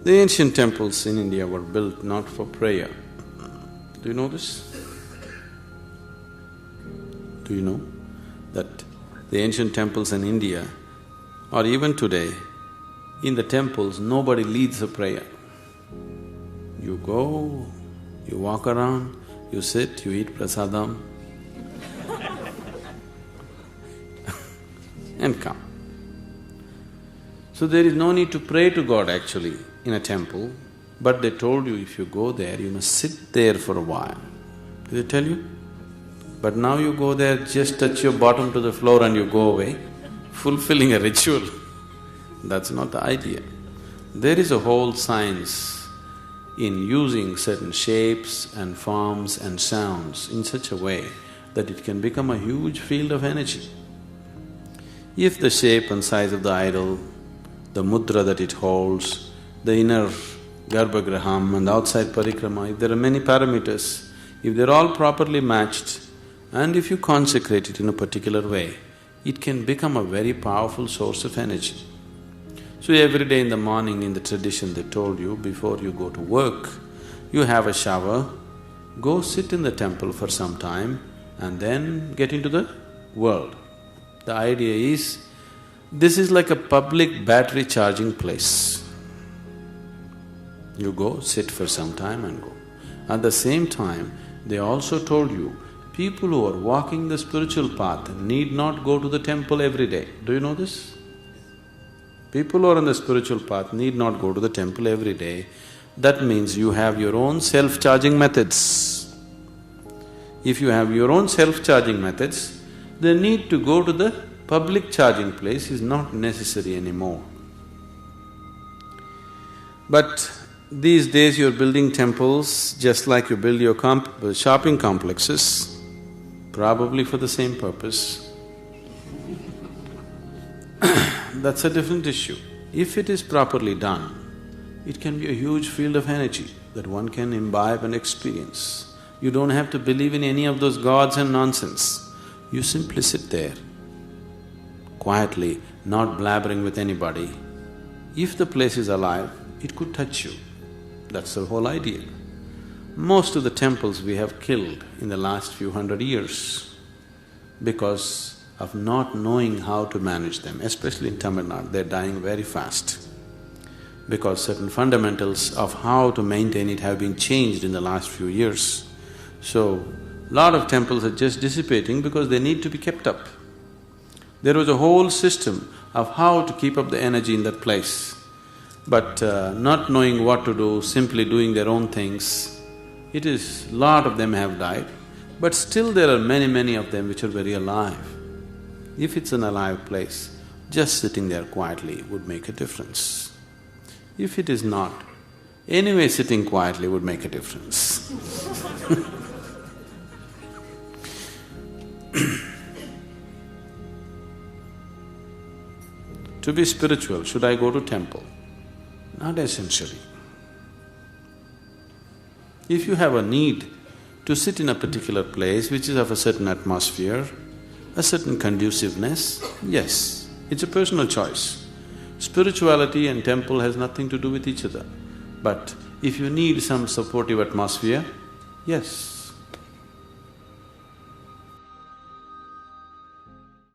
The ancient temples in India were built not for prayer. Do you know this? Do you know that the ancient temples in India, or even today, in the temples, nobody leads a prayer. You go, you walk around, you sit, you eat prasadam and come. So there is no need to pray to God actually in a temple, but they told you if you go there, you must sit there for a while. Did they tell you? But now you go there, just touch your bottom to the floor and you go away, fulfilling a ritual. That's not the idea. There is a whole science in using certain shapes and forms and sounds in such a way that it can become a huge field of energy. If the shape and size of the idol, the mudra that it holds, the inner garbhagraham and the outside parikrama, if there are many parameters, if they're all properly matched and if you consecrate it in a particular way, it can become a very powerful source of energy. So every day in the morning in the tradition they told you, before you go to work, you have a shower, go sit in the temple for some time and then get into the world. The idea is, this is like a public battery charging place. You go, sit for some time and go. At the same time, they also told you, people who are walking the spiritual path need not go to the temple every day. Do you know this? People who are on the spiritual path need not go to the temple every day. That means you have your own self-charging methods. If you have your own self-charging methods, the need to go to the public charging place is not necessary anymore. But these days you're building temples just like you build your shopping complexes, probably for the same purpose. That's a different issue. If it is properly done, it can be a huge field of energy that one can imbibe and experience. You don't have to believe in any of those gods and nonsense. You simply sit there, quietly, not blabbering with anybody. If the place is alive, it could touch you. That's the whole idea. Most of the temples we have killed in the last few hundred years because of not knowing how to manage them, especially in Tamil Nadu, they're dying very fast because certain fundamentals of how to maintain it have been changed in the last few years. So, lot of temples are just dissipating because they need to be kept up. There was a whole system of how to keep up the energy in that place. But not knowing what to do, simply doing their own things, lot of them have died, but still there are many of them which are very alive. If it's an alive place, just sitting there quietly would make a difference. If it is not, anyway sitting quietly would make a difference. To be spiritual, should I go to temple? Not essentially. If you have a need to sit in a particular place which is of a certain atmosphere, a certain conduciveness, yes, it's a personal choice. Spirituality and temple has nothing to do with each other. But if you need some supportive atmosphere, yes,